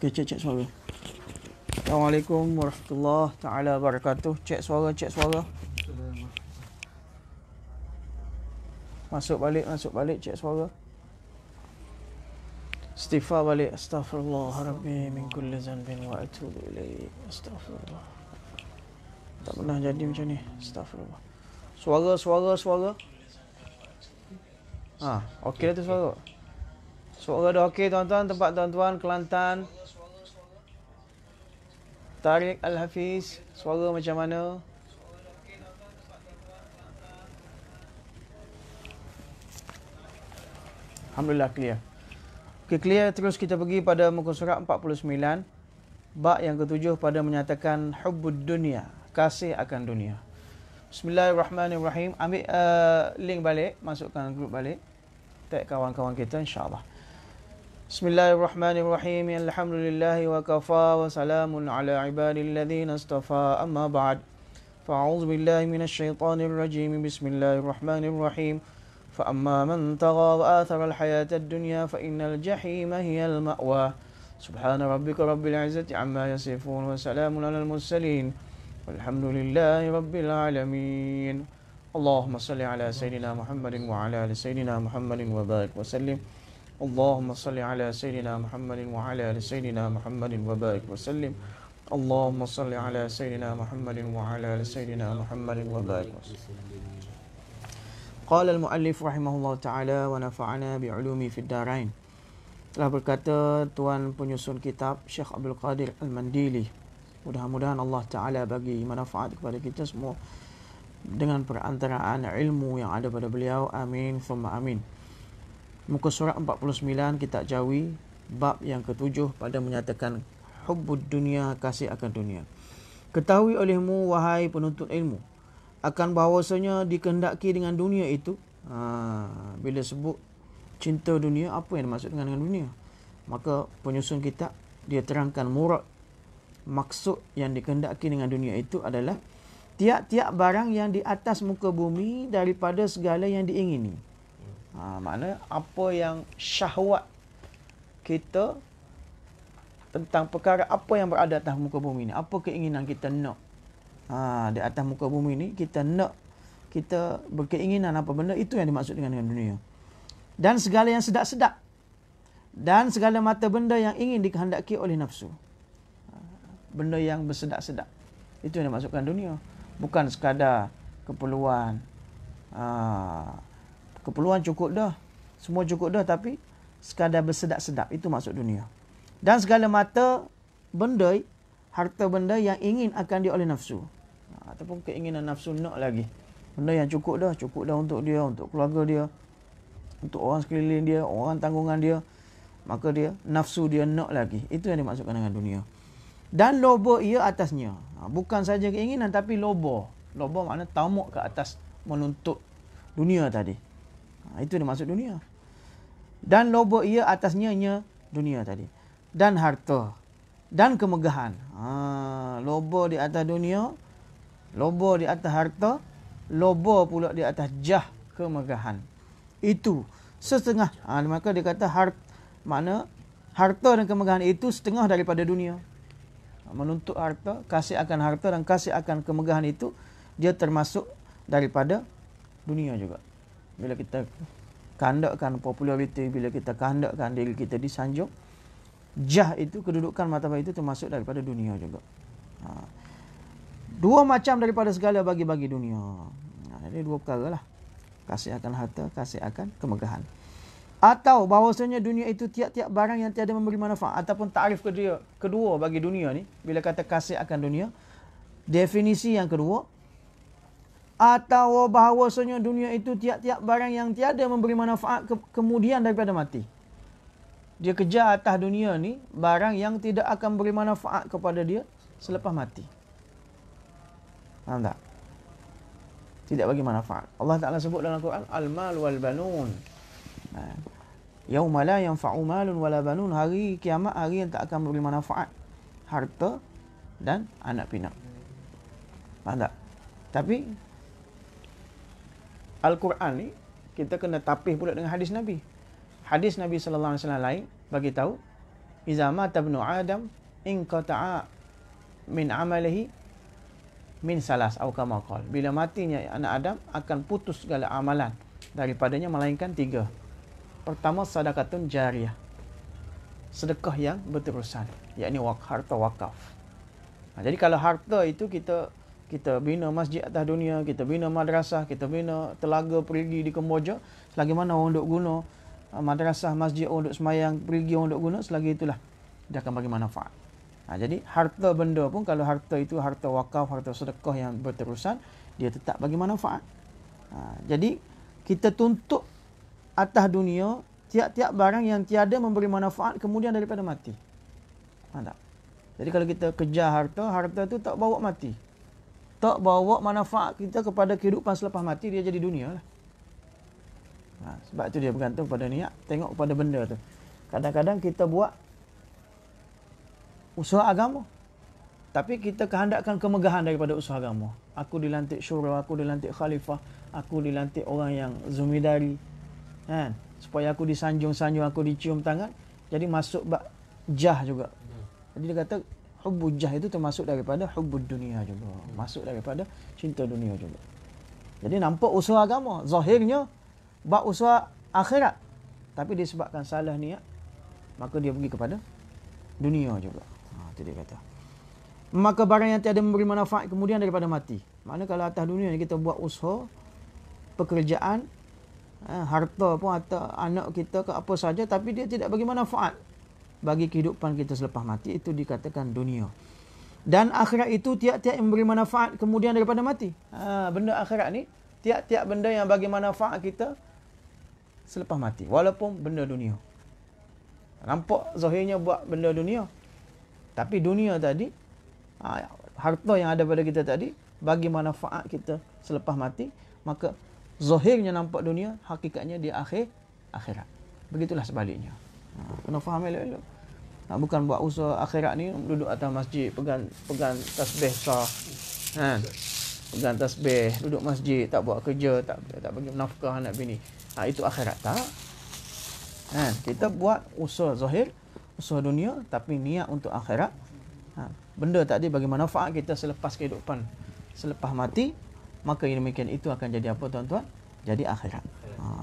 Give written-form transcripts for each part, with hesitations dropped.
Okay, cek suara. Assalamualaikum warahmatullahi taala wabarakatuh. Cek suara. Masuk balik, cek suara. Istighfar balik. Astaghfirullah rabbi min kulli zanbin wa atubu ilaih. Astaghfirullah. Tak pernah jadi macam ni. Astaghfirullah. Suara. Okey dah tu suara. Suara dah okey tuan-tuan, tempat tuan-tuan Kelantan. Tariq Al-Hafiz, suara macam mana? Alhamdulillah clear. Okey, clear. Terus kita pergi pada muka surat 49. Bab yang ketujuh pada menyatakan hubbud dunia, kasih akan dunia. Bismillahirrahmanirrahim. Ambil link balik, masukkan grup balik. Tag kawan-kawan kita insya-Allah. Bismillahirrahmanirrahim. Alhamdulillahi wa kafa wa salamun ala ibadilladzina istafa. Amma ba'd. Fa'udzu billahi minasyaitonir rajim. Bismillahirrahmanirrahim. Fa amma man tagha wa athara al-hayata ad-dunya fa innal jahima hiyal ma'wa. Subhana rabbika rabbil izzati amma yasifun wa salamun alal mursalin. Walhamdulillahi rabbil alamin. Allahumma salli ala sayyidina Muhammadin wa ala ali sayyidina Muhammadin wa barik wa sallim. اللهم صل على سيدنا محمد وعلى آل سيدنا محمد وبارك وسلم. اللهم صل على سيدنا محمد وعلى آل سيدنا محمد وبارك وسلم. قال المؤلف رحمه الله تعالى ونفعنا بعلومه في الدارين. Telah berkata tuan penyusun kitab Syekh Abdul Qadir Al-Mandili, mudah-mudahan Allah Ta'ala bagi manfaat kepada kita semua dengan perantaraan ilmu yang ada pada beliau. Amin thumma amin. Muka surat 49 kitab Jawi, bab yang ketujuh pada menyatakan hubbud dunia, kasih akan dunia. Ketahui olehmu wahai penuntut ilmu akan bahawasanya dikehendaki dengan dunia itu. Bila sebut cinta dunia, apa yang dimaksud dengan dunia? Maka penyusun kitab dia terangkan murad, maksud yang dikehendaki dengan dunia itu adalah tiap-tiap barang yang di atas muka bumi daripada segala yang diingini. Maknanya apa yang syahwat kita tentang perkara apa yang berada atas muka bumi ni, apa keinginan kita nak. Di atas muka bumi ni kita nak, kita berkeinginan apa benda, itu yang dimaksud dengan dunia. Dan segala yang sedap-sedap dan segala mata benda yang ingin dikehendaki oleh nafsu. Benda yang bersedap-sedap, itu yang dimaksudkan dunia. Bukan sekadar keperluan. Keperluan cukup dah, semua cukup dah, tapi sekadar bersedap-sedap, itu maksud dunia. Dan segala mata benda, harta benda yang ingin akan dia oleh nafsu, ataupun keinginan nafsu nak lagi. Benda yang cukup dah untuk dia, untuk keluarga dia, untuk orang sekeliling dia, orang tanggungan dia, maka dia nafsu dia nak lagi. Itu yang dimaksudkan dengan dunia. Dan loba ia atasnya, bukan saja keinginan tapi loba. Loba makna tamak ke atas menuntut dunia tadi. Itu dimaksud dunia. Dan loba ia atasnya dunia tadi. Dan harta dan kemegahan. Loba di atas dunia, loba di atas harta, loba pula di atas jah, kemegahan. Itu setengah. Maka dia kata makna harta dan kemegahan itu setengah daripada dunia. Menuntut harta, kasih akan harta dan kasih akan kemegahan itu dia termasuk daripada dunia juga. Bila kita kehendakkan populariti, bila kita kehendakkan diri kita disanjung, jah itu, kedudukan martabat itu termasuk daripada dunia juga. Dua macam daripada segala bagi-bagi dunia. Jadi dua perkara lah. Kasih akan harta, kasih akan kemegahan. Atau bahawasanya dunia itu tiap-tiap barang yang tiada memberi manfaat. Ataupun takrif kedua bagi dunia ni, bila kata kasih akan dunia, definisi yang kedua, atau bahawasanya dunia itu tiap-tiap barang yang tiada memberi manfaat kemudian daripada mati. Dia kejar atas dunia ni barang yang tidak akan beri manfaat kepada dia selepas mati. Faham tak? Tidak bagi manfaat. Allah Ta'ala sebut dalam Quran, al-mal wal banun. Yauma la yanfa'u malun wala banun. Hari kiamat, hari yang tak akan beri manfaat harta dan anak pinak. Faham tak? Tapi Al-Quran ni kita kena tapih pula dengan hadis Nabi. Hadis Nabi sallallahu alaihi wasallam lain bagi tahu Iza mata ibnu Adam inqata'a min amalihi min salas atau kama qala. Bila matinya anak Adam akan putus segala amalan daripadanya melainkan 3. Pertama, sedekatun jariyah. Sedekah yang berterusan, yakni harta wakaf. Jadi kalau harta itu kita bina masjid atas dunia, kita bina madrasah, kita bina telaga perigi di Kemboja, selagi mana orang duk guna madrasah, masjid, orang duk semayang, perigi orang duk guna, selagi itulah dia akan bagi manfaat. Jadi harta benda pun, kalau harta itu harta wakaf, harta sedekah yang berterusan, dia tetap bagi manfaat. Jadi kita tuntut atas dunia tiap-tiap barang yang tiada memberi manfaat kemudian daripada mati. Tak? Jadi kalau kita kejar harta tu tak bawa mati. Tak bawa manfaat kita kepada kehidupan selepas mati, dia jadi dunia lah. Sebab tu dia bergantung pada niat, tengok pada benda tu. Kadang-kadang kita buat usaha agama, tapi kita kehendakkan kemegahan daripada usaha agama. Aku dilantik syura, aku dilantik khalifah, aku dilantik orang yang zumidari, kan? Supaya aku disanjung-sanjung, aku dicium tangan. Jadi masuk bab jah juga. Jadi dia kata hubbul jah itu termasuk daripada hubbud dunia juga. Masuk daripada cinta dunia juga. Jadi nampak usaha agama, zahirnya bab usaha akhirat, tapi disebabkan salah niat, maka dia pergi kepada dunia juga. Itu dia kata. Maka barang yang tiada memberi manfaat kemudian daripada mati. Maknanya kalau atas dunia ni kita buat usaha, pekerjaan, harta pun atau anak kita ke apa saja, tapi dia tidak bagi manfaat bagi kehidupan kita selepas mati, itu dikatakan dunia. Dan akhirat itu tiap-tiap yang memberi manfaat kemudian daripada mati. Benda akhirat ni tiap-tiap benda yang bagi manfaat kita selepas mati, walaupun benda dunia. Nampak zahirnya buat benda dunia, tapi dunia tadi, harta yang ada pada kita tadi bagi manfaat kita selepas mati, maka zahirnya nampak dunia, hakikatnya di akhirat. Begitulah sebaliknya. Kena faham elok-elok. Bukan buat usaha akhirat ni duduk atas masjid, pegang tasbih sah, kan? Pegang tasbih, duduk masjid, tak buat kerja, tak bagi nafkah anak bini. Itu akhirat tak? Kan? Kita buat usaha zahir, usaha dunia, tapi niat untuk akhirat. Benda tadi bagi manfaat kita selepas kehidupan, selepas mati, maka yang demikian itu akan jadi apa tuan-tuan? Jadi akhirat.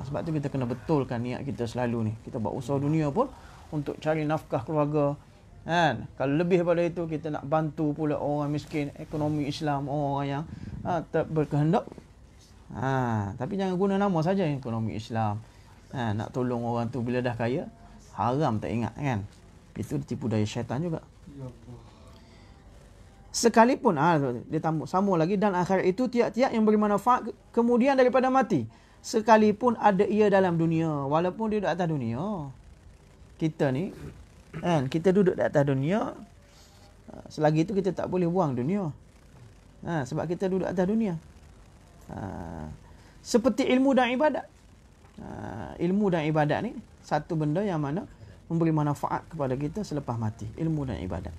Sebab tu kita kena betulkan niat kita selalu ni. Kita buat usaha dunia pun untuk cari nafkah keluarga, kan? Kalau lebih daripada itu, kita nak bantu pula orang miskin, ekonomi Islam, orang yang tak berkehendak. Tapi jangan guna nama saja ekonomi Islam. Nak tolong orang tu bila dah kaya, haram tak ingat, kan? Itu tipu daya syaitan juga. Sekalipun dia sambung lagi, dan akhirat itu tiap-tiap yang beri manfaat kemudian daripada mati, sekalipun ada ia dalam dunia. Walaupun dia duduk atas dunia, kita ni kan, kita duduk di atas dunia, selagi itu kita tak boleh buang dunia, sebab kita duduk atas dunia. Seperti ilmu dan ibadat. Ilmu dan ibadat ni satu benda yang mana memberi manfaat kepada kita selepas mati. Ilmu dan ibadat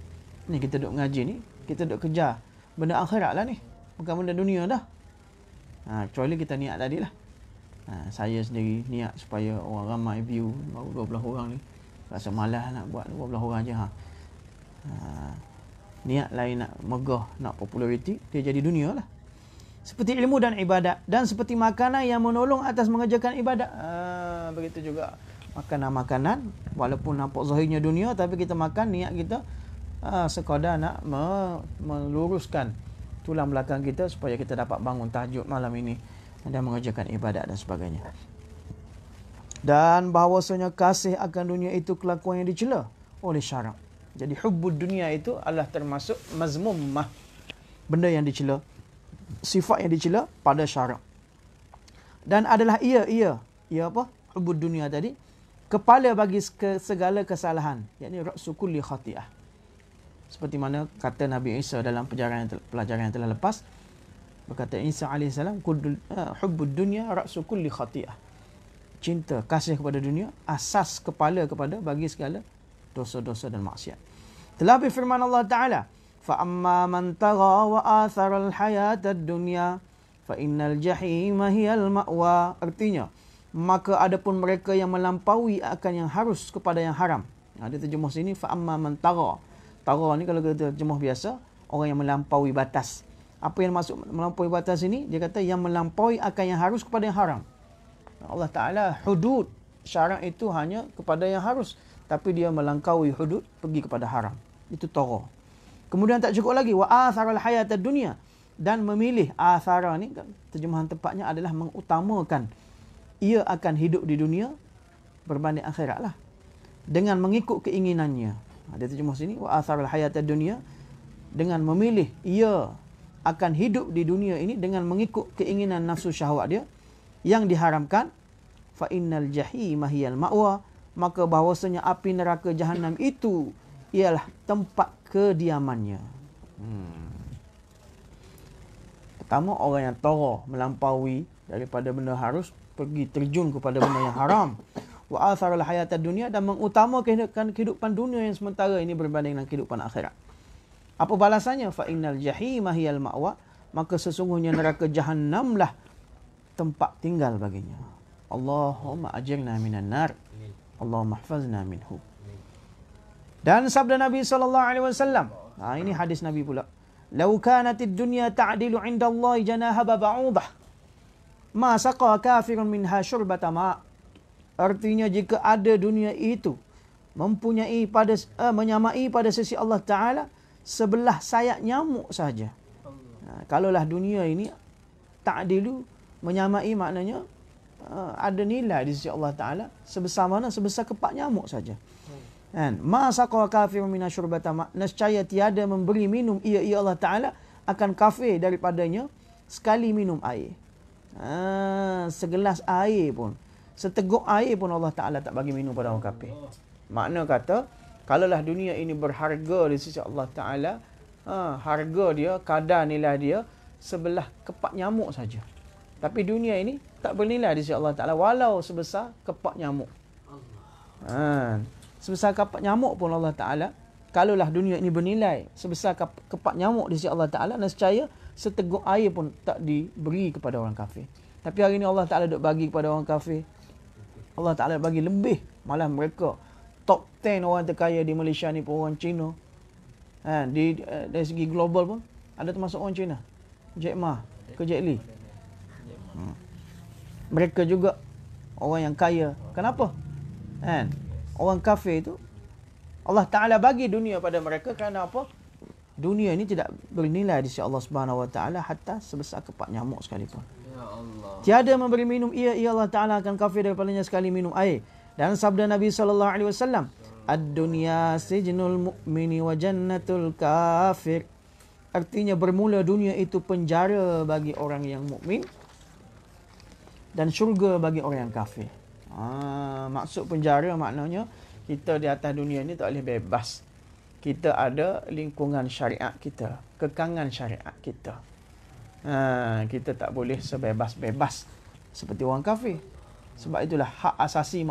ni, kita duduk ngaji ni, kita duduk kejar benda akhirat lah ni, bukan benda dunia dah. Kecuali kita niat tadi lah. Saya sendiri niat supaya orang ramai view, baru 12 orang ni, rasa malas nak buat 12 orang je. Niat lain nak megah, nak populariti, dia jadi dunia lah. Seperti ilmu dan ibadat, dan seperti makanan yang menolong atas mengerjakan ibadat. Begitu juga makanan-makanan, walaupun nampak zahirnya dunia, tapi kita makan, niat kita sekadar nak meluruskan tulang belakang kita supaya kita dapat bangun tahajud malam ini dan mengerjakan ibadat dan sebagainya. Dan bahawasanya kasih akan dunia itu kelakuan yang dicela oleh syarak. Jadi hubbud dunia itu adalah termasuk mazmumah, benda yang dicela, sifat yang dicela pada syarak. Dan adalah ia apa? Hubbud dunia tadi, kepala bagi segala kesalahan, yakni ra'su kulli khati'ah. Seperti mana kata Nabi Isa dalam pelajaran yang telah lepas, berkata Isa AS, hubbud dunya ra'su kulli khati'ah. Cinta, kasih kepada dunia, asas kepala kepada bagi segala dosa-dosa dan maksiat. Telah berfirman Allah Ta'ala, فَأَمَّا مَنْ تَغَى وَآثَرَ الْحَيَاةَ الدُّنْيَا فَإِنَّ الْجَحِيمَ هِيَ الْمَأْوَى. Artinya, maka adapun mereka yang melampaui akan yang harus kepada yang haram, Dia terjemah sini fa amma man tagha. Tagha ni kalau kita terjemah biasa, orang yang melampaui batas. Apa yang maksud melampaui batas ini? Dia kata yang melampaui akan yang harus kepada yang haram. Allah Ta'ala hudud syarak itu hanya kepada yang harus, tapi dia melangkaui hudud pergi kepada haram. Itu tagha. Kemudian tak cukup lagi, wa atharal hayatad dunya, dan memilih. Athara ni terjemahan tepatnya adalah mengutamakan. Ia akan hidup di dunia berbanding akhirat lah, dengan mengikut keinginannya. Dia terjemah sini, wa atharal hayatad dunya, dengan memilih ia akan hidup di dunia ini dengan mengikut keinginan nafsu syahwat dia yang diharamkan. Fa innal jahima hiyal ma'wa, maka bahawasanya api neraka jahanam itu ialah tempat kediamannya. Pertama, orang yang tagha, melampaui daripada benda harus pergi terjun kepada benda yang haram. Wa atharal hayatad dunya, dan mengutamakan kehidupan dunia yang sementara ini berbanding dengan kehidupan akhirat. Apa balasannya? Fa innal jahima hiyal ma'wa, maka sesungguhnya neraka jahanamlah tempat tinggal baginya. Allahumma ajirna minan nar, Allahumma ihfazna minhu. Dan sabda Nabi SAW, ini hadis Nabi pula, "Lau kanatid dunya ta'dilu 'inda Allah janaha ba'udah, ma saqa kafirun minha syurbata ma." Artinya, jika ada dunia itu mempunyai menyamai pada sisi Allah Ta'ala sebelah sayap nyamuk saja. Kalaulah dunia ini ta'dilu, menyamai, maknanya ada nilai di sisi Allah Ta'ala sebesar mana? Sebesar kepak nyamuk saja. Ma saqa kafirun minha syurbata ma, nescaya tiada memberi minum ia Allah Ta'ala akan kafir daripadanya sekali minum air. Segelas air pun, seteguk air pun Allah Ta'ala tak bagi minum pada orang kafir. Makna kata, kalaulah dunia ini berharga di sisi Allah Ta'ala, harga dia, kadar nilai dia sebelah kepak nyamuk saja. Tapi dunia ini tak bernilai di sisi Allah Ta'ala walau sebesar kepak nyamuk. Sebesar kepak nyamuk pun Allah Ta'ala, kalaulah dunia ini bernilai sebesar kepak nyamuk di sisi Allah Ta'ala, nescaya seteguk air pun tak diberi kepada orang kafir. Tapi hari ini Allah Ta'ala duk bagi kepada orang kafir. Allah Ta'ala bagi lebih. Malah mereka top 10 orang terkaya di Malaysia ni pun orang Cina. Dari segi global pun ada termasuk orang Cina. Jack Ma ke Jack Lee. Mereka juga orang yang kaya. Kenapa? Orang kafir itu Allah Ta'ala bagi dunia pada mereka kerana apa? Dunia ini tidak bernilai di sisi Allah Subhanahu Wa Ta'ala hatta sebesar kepak nyamuk sekalipun. Ya Allah. Tiada memberi minum ia Allah Ta'ala akan kafir daripadanya sekali minum air. Dan sabda Nabi SAW, ad-dunya sijnul mu'mini wa jannatul kafir. Artinya, bermula dunia itu penjara bagi orang yang mukmin dan syurga bagi orang yang kafir. Maksud penjara maknanya kita di atas dunia ni tak boleh bebas. Kita ada lingkungan syariat kita, kekangan syariat kita. Kita tak boleh sebebas-bebas seperti orang kafir. Sebab itulah hak asasi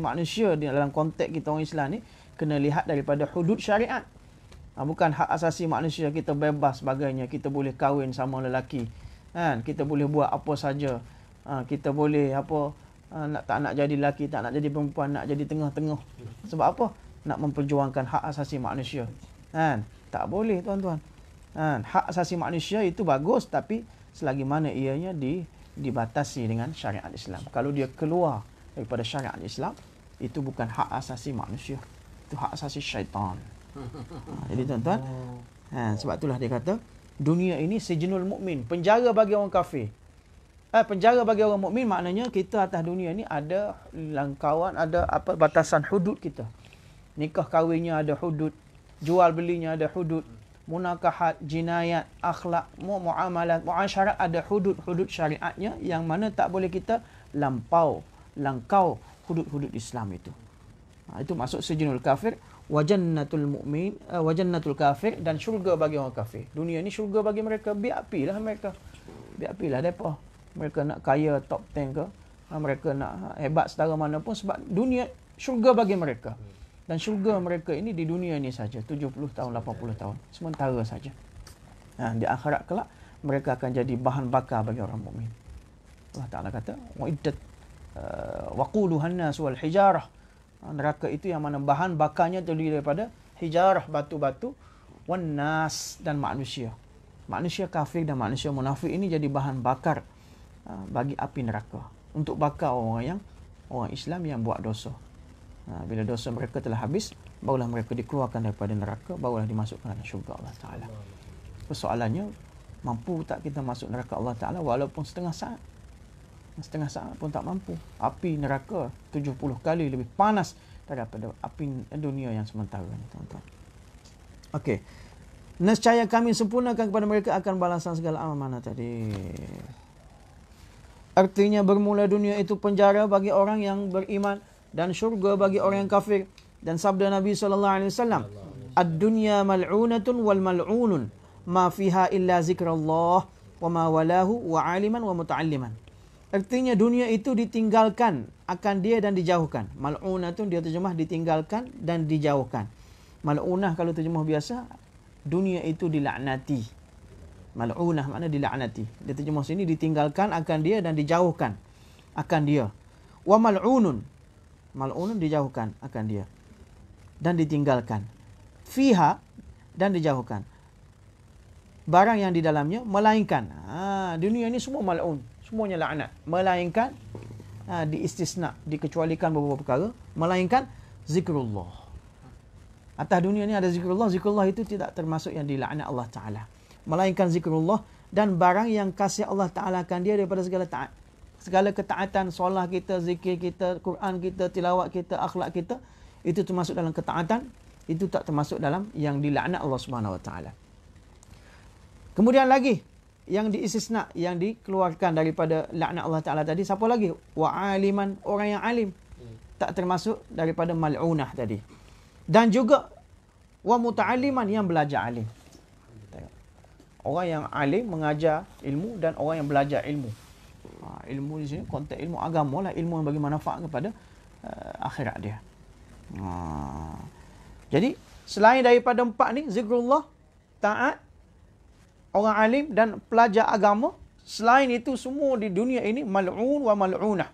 manusia di dalam konteks kita orang Islam ni kena lihat daripada hudud syariat. Bukan hak asasi manusia kita bebas sebagainya, kita boleh kahwin sama lelaki. Kita boleh buat apa saja. Kita boleh tak nak jadi lelaki, tak nak jadi perempuan, nak jadi tengah-tengah. Sebab apa? Nak memperjuangkan hak asasi manusia. Tak boleh, tuan-tuan. Hak asasi manusia itu bagus, tapi selagi mana ianya dibatasi dengan syariat Islam. Kalau dia keluar daripada syariat Islam, itu bukan hak asasi manusia. Itu hak asasi syaitan. Jadi tuan-tuan, sebab itulah dia kata, dunia ini sijnul mukmin, penjara bagi orang kafir. Penjara bagi orang mukmin maknanya kita atas dunia ni ada langkauan, ada batasan hudud kita. Nikah kahwinnya ada hudud, jual belinya ada hudud, munakahat, jinayat, akhlak, muamalat, muasyarat ada hudud-hudud syariatnya yang mana tak boleh kita langkau hudud-hudud Islam itu. Itu maksud sijnul kafir, wa jannatul mu'min, wa jannatul kafir, dan syurga bagi orang kafir. Dunia ni syurga bagi mereka, biar apilah mereka. Biar apilah depa. Mereka nak kaya top 10 ke, mereka nak hebat setara mana pun, sebab dunia syurga bagi mereka. Dan syurga mereka ini di dunia ini saja, 70 tahun, 80 tahun. Sementara saja. Di akhirat kelak, mereka akan jadi bahan bakar bagi orang mukmin. Allah Ta'ala kata, wa'iddat waquluhan nas wal hijarah. Neraka itu yang mana bahan bakarnya terdiri daripada hijarah, batu-batu, wan nas, dan manusia. Manusia kafir dan manusia munafik ini jadi bahan bakar bagi api neraka. Untuk bakar orang Islam yang buat dosa. Bila dosa mereka telah habis, barulah mereka dikeluarkan daripada neraka, barulah dimasukkan dalam syurga Allah Ta'ala. Persoalannya, mampu tak kita masuk neraka Allah Ta'ala walaupun setengah saat? Setengah saat pun tak mampu. Api neraka 70 kali lebih panas daripada api dunia yang sementara ni, tuan-tuan. Okey. Nescaya kami sempurnakan kepada mereka akan balasan segala amal. Mana tadi? Artinya bermula dunia itu penjara bagi orang yang beriman dan syurga bagi orang yang kafir. Dan sabda Nabi SAW, ad-dunya mal'unatun wal mal'unun ma fiha illa zikrullah wa ma walahu wa aliman wa muta'alliman. Artinya dunia itu ditinggalkan akan dia dan dijauhkan. Mal'unatun dia terjemah ditinggalkan dan dijauhkan. Mal'unah kalau terjemah biasa, dunia itu dilaknati. Mal'unah makna dilaknati. Dia terjemah sini ditinggalkan akan dia dan dijauhkan akan dia. Wa mal'unun. Mal'unun dijauhkan akan dia dan ditinggalkan. Fiha dan dijauhkan. Barang yang di dalamnya melainkan. Dunia ini semua mal'un. Semuanya laknat. Melainkan diistisna, dikecualikan beberapa perkara. Melainkan zikrullah. Atas dunia ini ada zikrullah. Zikrullah itu tidak termasuk yang dilaknat Allah Ta'ala. Melainkan zikrullah dan barang yang kasih Allah Ta'ala akan dia daripada segala taat. Segala ketaatan, solat kita, zikir kita, Quran kita, tilawat kita, akhlak kita, itu termasuk dalam ketaatan. Itu tak termasuk dalam yang dilaknat Allah Subhanahu Wa Ta'ala. Kemudian lagi, yang diistisna, yang dikeluarkan daripada laknat Allah Ta'ala tadi, siapa lagi? Wa aliman, orang yang alim. Tak termasuk daripada mal'unah tadi. Dan juga wa muta'alliman, yang belajar alim. Orang yang alim mengajar ilmu dan orang yang belajar ilmu. Ilmu di sini konteks ilmu agama lah, ilmu yang bagi manfaat kepada akhirat dia. Jadi selain daripada empat ni, zikrullah, taat, orang alim dan pelajar agama, selain itu semua di dunia ini mal'un wa mal'unah.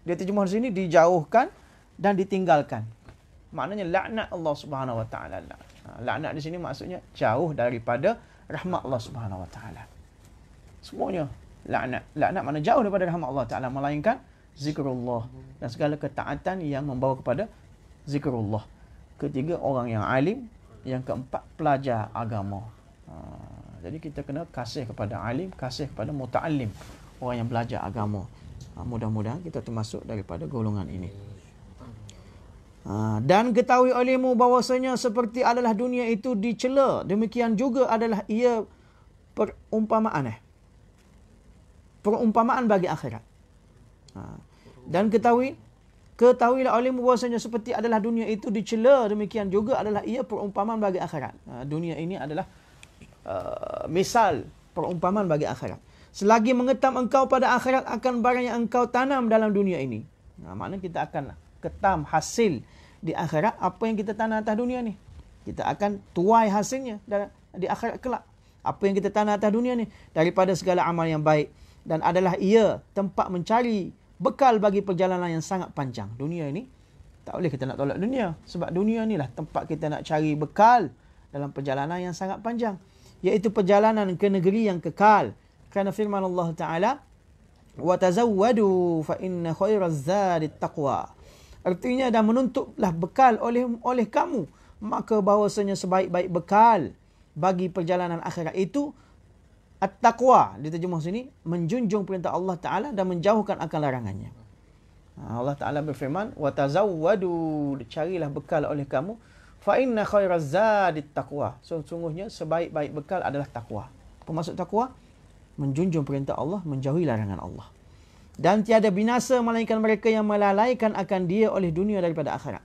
Dia terjemah di sini dijauhkan dan ditinggalkan. Maknanya laknat Allah Subhanahu Wa Ta'ala. Laknat di sini maksudnya jauh daripada rahmat Allah Subhanahu Wa Ta'ala. Semuanya laknat. Laknat makna jauh daripada rahmat Allah Ta'ala, melainkan zikrullah dan segala ketaatan yang membawa kepada zikrullah. Ketiga, orang yang alim. Yang keempat, pelajar agama. Jadi kita kena kasih kepada alim, kasih kepada muta'allim, orang yang belajar agama. Mudah-mudahan kita termasuk daripada golongan ini. Dan ketahui olehmu bahawasanya seperti adalah dunia itu dicela, demikian juga adalah ia perumpamaan. Perumpamaan bagi akhirat. Dan ketahuilah olehmu bahawasanya seperti adalah dunia itu dicela, demikian juga adalah ia perumpamaan bagi akhirat. Dunia ini adalah misal perumpamaan bagi akhirat. Selagi mengetam engkau pada akhirat akan barang yang engkau tanam dalam dunia ini. Maknanya kita akan ketam hasil di akhirat apa yang kita tanam atas dunia ni. Kita akan tuai hasilnya di akhirat kelak. Apa yang kita tanam atas dunia ni daripada segala amal yang baik, dan adalah ia tempat mencari bekal bagi perjalanan yang sangat panjang. Dunia ini tak boleh kita nak tolak dunia, sebab dunia inilah tempat kita nak cari bekal dalam perjalanan yang sangat panjang, iaitu perjalanan ke negeri yang kekal. Kerana firman Allah Ta'ala, wa tazawwadu fa inna khairaz zadi taqwa. Artinya, dan menuntutlah bekal oleh kamu, maka bahawasanya sebaik-baik bekal bagi perjalanan akhirat itu at-taqwa. Diterjemah sini menjunjung perintah Allah Ta'ala dan menjauhkan akan larangannya. Allah Ta'ala berfirman, wa tazawwadu, carilah bekal oleh kamu, fa inna khairaz zadi taqwa. Sesungguhnya sebaik-baik bekal adalah takwa. Apa maksud takwa? Menjunjung perintah Allah, menjauhi larangan Allah. Dan tiada binasa melainkan mereka yang melalaikan akan dia oleh dunia daripada akhirat.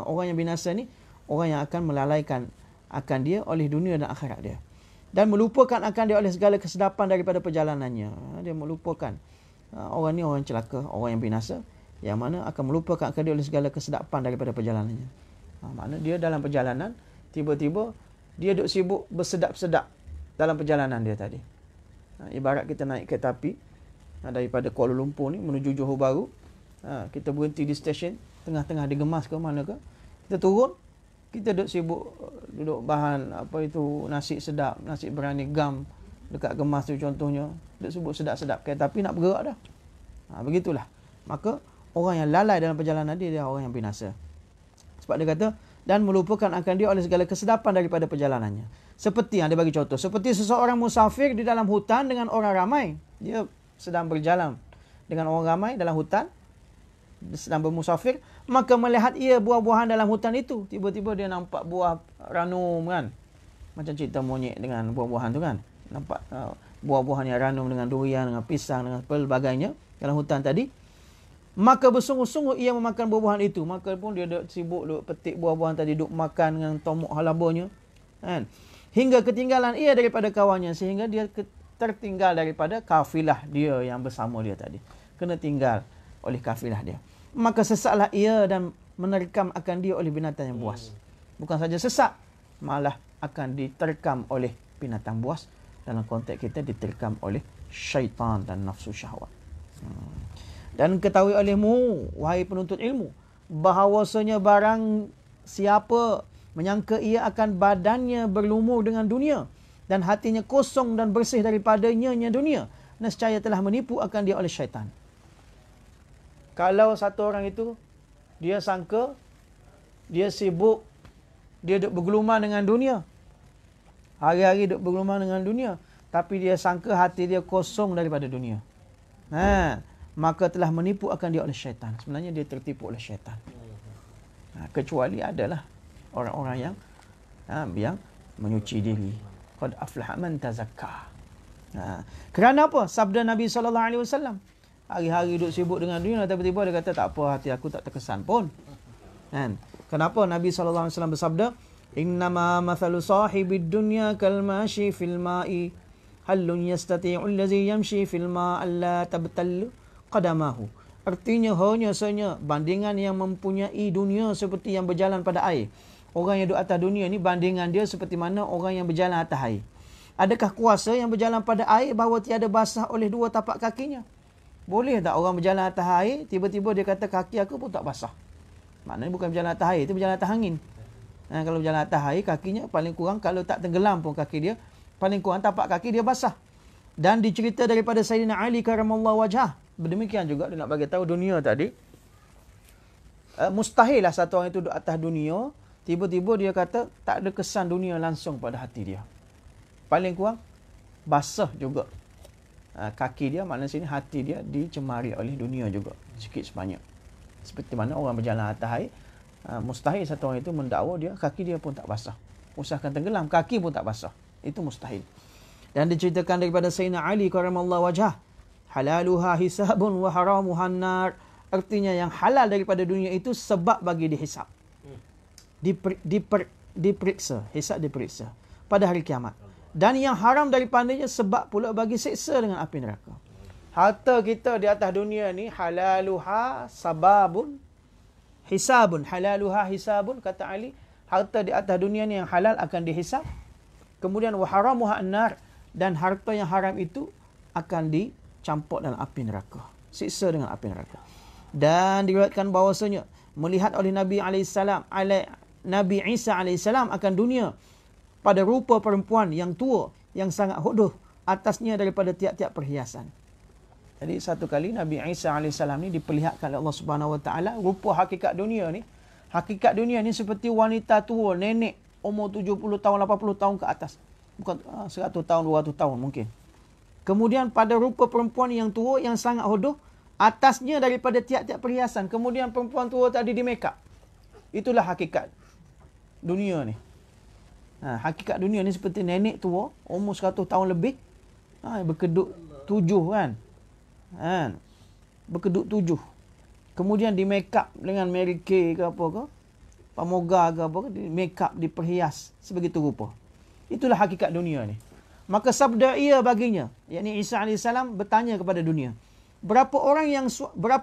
Orang yang binasa ni, orang yang akan melalaikan akan dia oleh dunia dan akhirat dia. Dan melupakan akan dia oleh segala kesedapan daripada perjalanannya. Dia melupakan. Orang ni orang celaka, orang yang binasa, yang mana akan melupakan akan dia oleh segala kesedapan daripada perjalanannya. Maknanya dia dalam perjalanan, tiba-tiba dia duk sibuk bersedap-sedap dalam perjalanan dia tadi. Ibarat kita naik kereta api daripada Kuala Lumpur ni menuju Johor Bahru. Kita berhenti di stesen, tengah-tengah digemas ke mana ke. Kita turun, kita duduk sibuk, duduk bahan apa itu, nasi sedap, nasi berani gam dekat gemas tu contohnya. Duduk sibuk sedap-sedap, tapi nak bergerak dah. Begitulah. Maka orang yang lalai dalam perjalanan dia orang yang binasa. Sebab dia kata, dan melupakan akan dia oleh segala kesedapan daripada perjalanannya. Seperti yang dia bagi contoh, seperti seseorang musafir di dalam hutan dengan orang ramai. Dia sedang berjalan dengan orang ramai dalam hutan, sedang bermusafir, maka melihat ia buah-buahan dalam hutan itu. Tiba-tiba dia nampak buah ranum kan. Macam cerita monyet dengan buah-buahan tu kan. Nampak buah-buahan yang ranum dengan durian, dengan pisang, dengan pelbagainya dalam hutan tadi. Maka bersungguh-sungguh ia memakan buah-buahan itu. Maka pun dia sibuk duk petik buah-buahan tadi, duk makan dengan tomok halabanya. Kan? Hingga ketinggalan ia daripada kawannya. Sehingga dia tertinggal daripada kafilah dia yang bersama dia tadi. Kena tinggal oleh kafilah dia. Maka sesatlah ia dan menerkam akan dia oleh binatang yang buas. Bukan saja sesat, malah akan diterkam oleh binatang buas. Dalam konteks kita diterkam oleh syaitan dan nafsu syahwat. Dan ketahui olehmu, wahai penuntut ilmu, bahawasanya barang siapa menyangka ia akan badannya berlumur dengan dunia dan hatinya kosong dan bersih daripadanya dunia, nescaya telah menipu akan dia oleh syaitan. Kalau satu orang itu, dia sangka, dia sibuk, dia duk bergelumar dengan dunia. Hari-hari duk bergelumar dengan dunia. Tapi dia sangka hati dia kosong daripada dunia. Maka telah menipu akan dia oleh syaitan. Sebenarnya dia tertipu oleh syaitan. Kecuali adalah orang-orang yang menyuci diri. Qad aflaha man tazakka. Kerana apa? Sabda Nabi SAW. Hari-hari duduk sibuk dengan dunia, tiba-tiba dia kata, tak apa, hati aku tak terkesan pun. Kenapa Nabi SAW bersabda, innama mathalu sahibid dunya kalmashi fil ma'i halun yastati'u allazi yamshi fil ma'a alla tabtallu qadamahu. Artinya hanya saja bandingan yang mempunyai dunia seperti yang berjalan pada air. Orang yang duduk atas dunia ni bandingan dia seperti mana orang yang berjalan atas air. Adakah kuasa yang berjalan pada air bahawa tiada basah oleh dua tapak kakinya? Boleh tak orang berjalan atas air, tiba-tiba dia kata kaki aku pun tak basah? Maknanya bukan berjalan atas air, itu berjalan atas angin. Kalau berjalan atas air, kakinya paling kurang, kalau tak tenggelam pun kaki dia, paling kurang tapak kaki dia basah. Dan dicerita daripada Sayyidina Ali karamallahu wajhah. Demikian juga dia nak bagi tahu dunia tadi. Mustahil lah satu orang itu duduk atas dunia, tiba-tiba dia kata tak ada kesan dunia langsung pada hati dia. Paling kurang, basah juga. Kaki dia, maknanya sini hati dia dicemari oleh dunia juga. Sikit sebanyak. Seperti mana orang berjalan atas air, mustahil satu orang itu mendakwa dia, kaki dia pun tak basah. Usahakan tenggelam, kaki pun tak basah. Itu mustahil. Dan diceritakan daripada Sayyidina Ali karamallahu wajhah, halaluha hisabun wa haramuha nar. Artinya yang halal daripada dunia itu sebab bagi dihisab. Diperiksa. Hisab diperiksa. Pada hari kiamat. Dan yang haram daripadanya sebab pula bagi siksa dengan api neraka. Harta kita di atas dunia ni halaluha sababun hisabun. Halaluha hisabun, kata Ali. Harta di atas dunia ni yang halal akan dihisab. Kemudian wa haramuha an-nar. Dan harta yang haram itu akan dicampur dalam api neraka. Siksa dengan api neraka. Dan diriwayatkan bahawasanya melihat oleh Nabi Isa AS akan dunia pada rupa perempuan yang tua, yang sangat hodoh atasnya daripada tiap-tiap perhiasan. Jadi satu kali Nabi Isa AS ni diperlihatkan oleh Allah Subhanahu Wa Taala rupa hakikat dunia ni. Hakikat dunia ni seperti wanita tua, nenek umur 70 tahun, 80 tahun ke atas. Bukan 100 tahun, 200 tahun mungkin. Kemudian pada rupa perempuan yang tua, yang sangat hodoh, atasnya daripada tiap-tiap perhiasan. Kemudian perempuan tua tadi di make up. Itulah hakikat dunia ni. Hakikat dunia ni seperti nenek tua, umur 100 tahun lebih, berkedut 7 kan. Berkedut 7. Kemudian di make up dengan Mary Kay ke apa ke, Pamoga ke apa ke, di make up, diperhias sebegitu rupa. Itulah hakikat dunia ni. Maka sabda ia baginya, yakni Isa AS bertanya kepada dunia, berapa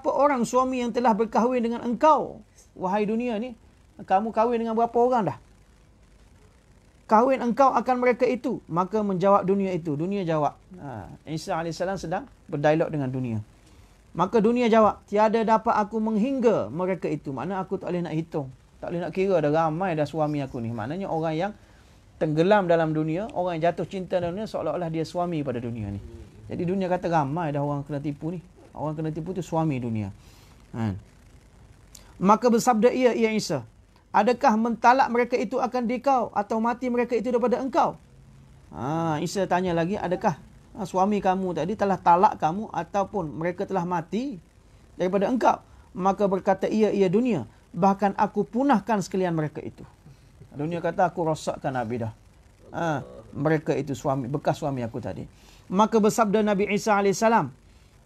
orang suami yang telah berkahwin dengan engkau, wahai dunia ni? Kamu kahwin dengan berapa orang dah? Kahwin engkau akan mereka itu. Maka menjawab dunia itu. Dunia jawab. Isa AS sedang berdialog dengan dunia. Maka dunia jawab, tiada dapat aku menghingga mereka itu. Maknanya aku tak boleh nak hitung. Tak boleh nak kira, dah ramai dah suami aku ni. Maknanya orang yang tenggelam dalam dunia, orang yang jatuh cinta dalam dunia, seolah-olah dia suami pada dunia ni. Jadi dunia kata ramai dah orang kena tipu ni. Orang kena tipu tu suami dunia. Maka bersabda ia Isa, adakah mentalak mereka itu akan dikau atau mati mereka itu daripada engkau? Isa tanya lagi, adakah suami kamu tadi telah talak kamu ataupun mereka telah mati daripada engkau? Maka berkata ia dunia, bahkan aku punahkan sekalian mereka itu. Dunia kata aku rosakkan Nabi dah. Mereka itu suami, bekas suami aku tadi. Maka bersabda Nabi Isa AS,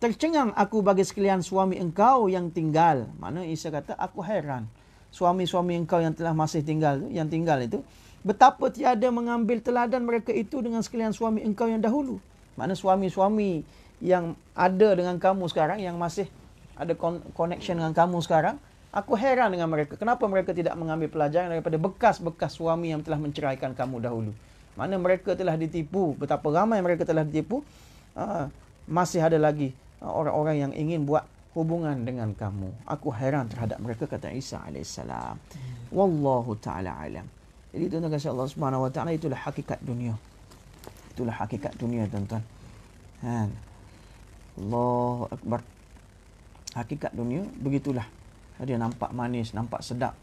tercengang aku bagi sekalian suami engkau yang tinggal. Mana Isa kata, aku heran. Suami-suami engkau yang telah masih tinggal, yang tinggal itu, betapa tiada mengambil teladan mereka itu dengan sekalian suami engkau yang dahulu. Mana suami-suami yang ada dengan kamu sekarang, yang masih ada connection dengan kamu sekarang, aku heran dengan mereka. Kenapa mereka tidak mengambil pelajaran daripada bekas-bekas suami yang telah menceraikan kamu dahulu? Mana mereka telah ditipu, betapa ramai mereka telah ditipu, masih ada lagi orang-orang yang ingin buat hubungan dengan kamu. Aku heran terhadap mereka, kata Isa AS. Wallahu ta'ala alam. Jadi tuan-tuan kasih Allah Subhanahu Wa Ta'ala, itulah hakikat dunia. Itulah hakikat dunia, tuan-tuan. Allahu Akbar. Hakikat dunia begitulah. Dia nampak manis, nampak sedap.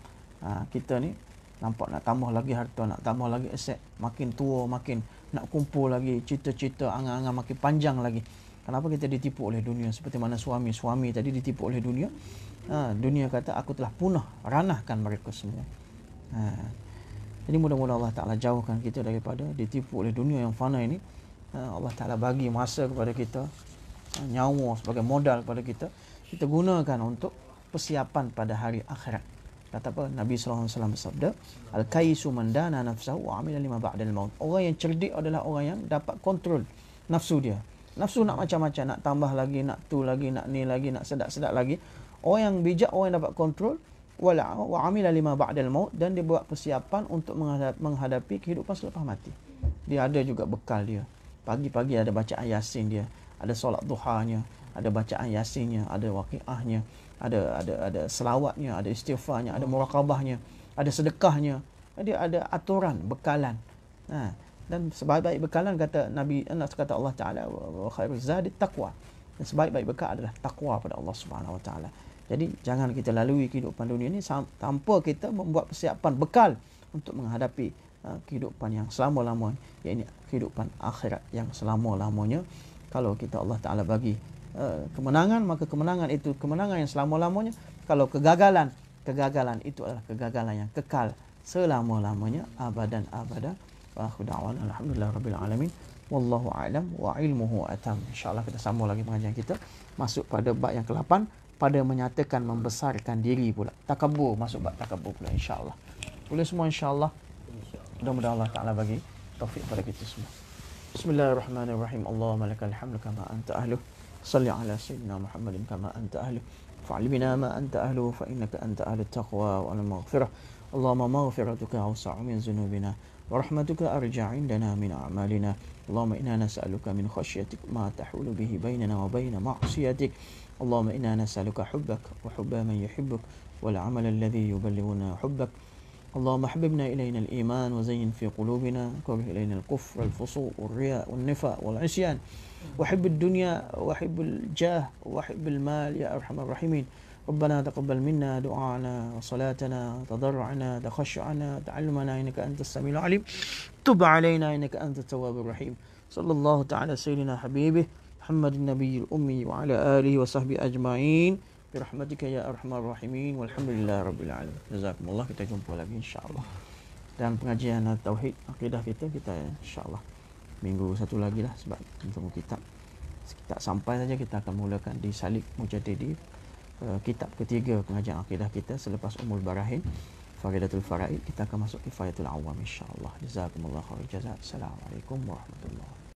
Kita ni nampak nak tambah lagi harta, nak tambah lagi aset. Makin tua, makin nak kumpul lagi. Cita-cita, angan-angan makin panjang lagi. Kenapa kita ditipu oleh dunia? Seperti mana suami tadi ditipu oleh dunia. Dunia kata, aku telah punah, ranahkan mereka semua. Jadi mudah-mudahan Allah Ta'ala jauhkan kita daripada ditipu oleh dunia yang fana ini. Allah Ta'ala bagi masa kepada kita, nyawa sebagai modal kepada kita. Kita gunakan untuk persiapan pada hari akhirat. Kata apa? Nabi SAW bersabda, Al-kaisu mandana nafsahu wa amila lima ba'dal maut. Orang yang cerdik adalah orang yang dapat kontrol nafsu dia. Nafsu nak macam-macam, nak tambah lagi, nak tu lagi, nak ni lagi, nak sedap-sedap lagi. Orang yang bijak, orang yang dapat kontrol, wa amila lima ba'dal maut, dan dia buat persiapan untuk menghadapi kehidupan selepas mati. Dia ada juga bekal dia. Pagi-pagi ada bacaan Yasin dia, ada solat duhanya, ada bacaan Yasinnya, ada waqiahnya, ada selawatnya, ada istighfarnya, ada muraqabahnya, ada sedekahnya. Dia ada aturan bekalan. Dan sebaik-baik bekalan, kata Nabi, kata Allah Ta'ala, wa khairuz zadi taqwa. Dan sebaik-baik bekal adalah takwa pada Allah Subhanahu Wa Ta'ala. Jadi jangan kita lalui kehidupan dunia ini tanpa kita membuat persiapan bekal untuk menghadapi kehidupan yang selama-lamanya, iaitu kehidupan akhirat yang selama-lamanya. Kalau kita Allah Ta'ala bagi kemenangan, maka kemenangan itu kemenangan yang selama-lamanya. Kalau kegagalan itu adalah kegagalan yang kekal selama-lamanya, abadan abada. Wa akhiru da'wana alhamdulillah rabbil alamin. Wallahu a'lam wa ilmuhu atam. InsyaAllah kita sambung lagi pengajian kita, masuk pada bab yang ke-8, pada menyatakan membesarkan diri pula. Takabur, masuk bab takabur pula, insyaAllah. Boleh semua, insyaAllah. Mudah-mudahan Allah Ta'ala bagi taufik pada kita semua. Bismillahirrahmanirrahim. Allahumma lakal hamdu kama anta ahluh. Salli ala sayyidina Muhammadin kama anta ahluh. Fa'albina ma anta ahluh, fa innaka anta ahlut taqwa wa al-maghfirah. Allahumma maghfiratuka awsa'u min zunubina, wa rahmatuka arja' indana min a'malina. Allahumma inna nas'aluka min khashyatik ma tahulu bihi bainana wa baina ma'siyatik. اللهم إنا نسألك حبك وحب من يحبك والعمل الذي يبلغنا حبك. اللهم حببنا إلينا الإيمان وزين في قلوبنا، كره إلينا الكفر والفسوق والرياء والنفاق والعصيان، وحب الدنيا وحب الجاه وحب المال يا أرحم الراحمين. ربنا تقبل منا دعاءنا وصلاتنا تضرعنا تخشعنا تعلمنا إنك أنت السميع العليم. تب علينا إنك أنت التواب الرحيم. صلى الله تعالى سيدنا حبيبه محمد النبي الأمي وعلى آله وصحبه أجمعين برحمتك يا أرحم الراحمين والحمد لله رب العالمين. Jazakumullah. Kita jumpa lagi insyaAllah. Dan pengajian Tauhid Akidah kita insyaAllah minggu satu lagi lah, sebab tentang kitab sampai saja kita akan mulakan di Salik Mujaddidi, kitab ketiga pengajian Akidah kita selepas Ummul Barahin, Faridatul Faraid. Kita akan masuk Kifayatul Awam insyaAllah. Jazakumullah khair jazak. Assalamualaikum warahmatullahi wabarakatuh.